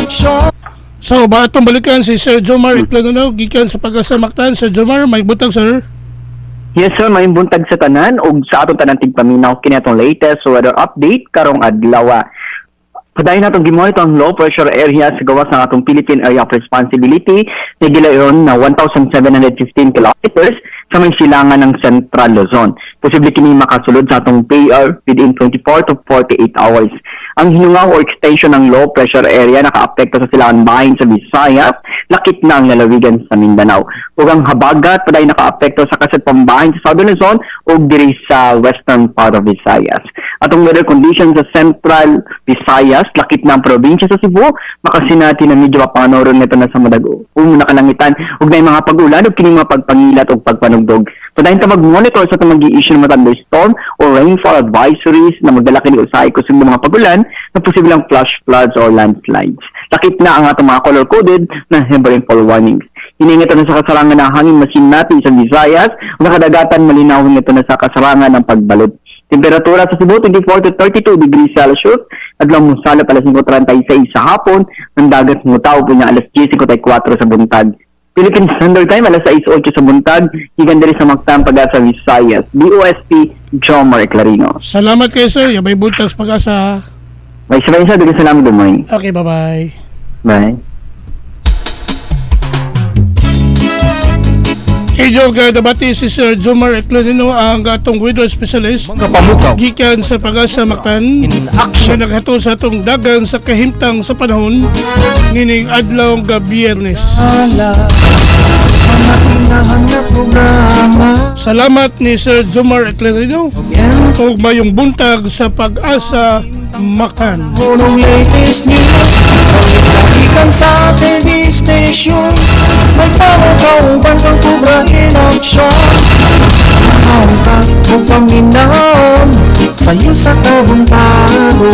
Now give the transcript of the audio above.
action. So, ba itong balikan si Sir Jomar Eclanuno, gikan sa Pag-asa Mactan. Sir Jomar, may butang, sir. Yes sir, may buntag sa tanan ug sa atong tanan tigpaminaw kini atong latest weather update karong adlaw. Padayon natong gimoy itong low pressure area sa gawas ng atong Philippine Area of Responsibility na gilayon na 1,715 kilometers sa may silangan ng Central Luzon. Posible kini makasulod sa atong PR within 24 to 48 hours. Ang hinungaw o extension ng low pressure area nakaapekto sa silangan bahin sa Visayas, lakit na ang lalawigan sa Mindanao. Ug ang habagat paday nakaapekto sa kasat pambahin sa Southern Luzon ug diri sa western part of Visayas. Atong weather conditions sa Central Visayas, lakit na ang probinsya sa Cebu, makasinati na medyo mapanoron nito na sa madago. Una kalangitan ug may mga pag-ulan ug kini mga pagpangilat ug pagpanugdog. Padayon ta mag-monitor sa itong mag-i-issue ng mga thunderstorm o rainfall advisories na magdala kini usahay kusog ng mga pag-ulan na posibleng flash floods or landslides. Lakip na ang atong mga color-coded na heavy rainfall warnings. Hiningat na sa kasarangan ng hangin masin natin sa Visayas o nakadagatan malinawin ito na sa kasarangan ng pagbalot. Temperatura sa Cebu 24 to 32 degrees Celsius, adlaw Musala alas 5:36 sa hapon, ang dagat Mutao po niya alas 10:54 sa buntag. Philippine Standard Time alas 6:08 sa buntag, higan diri sa Mactan Pag-asa Visayas. BOSP Jomar Eclarino. Salamat kayo, sir. Yabay butang sa Pag-asa. May sabay sa diri salamat dumay. Okay, bye-bye. Bye. Idol ka dabati si Sir Jomar Eclanuno, ang atong weather specialist Mga pamukaw gikan sa Pag-asa Mactan in na action. naghatod sa atong dagan sa kahimtang sa panahon nining adlaw nga Biyernes. Ala, mga pinahanap programa. Salamat ni Sir Jomar Eclanuno Yan, ug mayong buntag sa Pag-asa Mactan. punong latest news. Ikan sa TV stations. May pawag-pauban kang kubra in action. Mahal ka o paminahon sa'yo sa kabuntago.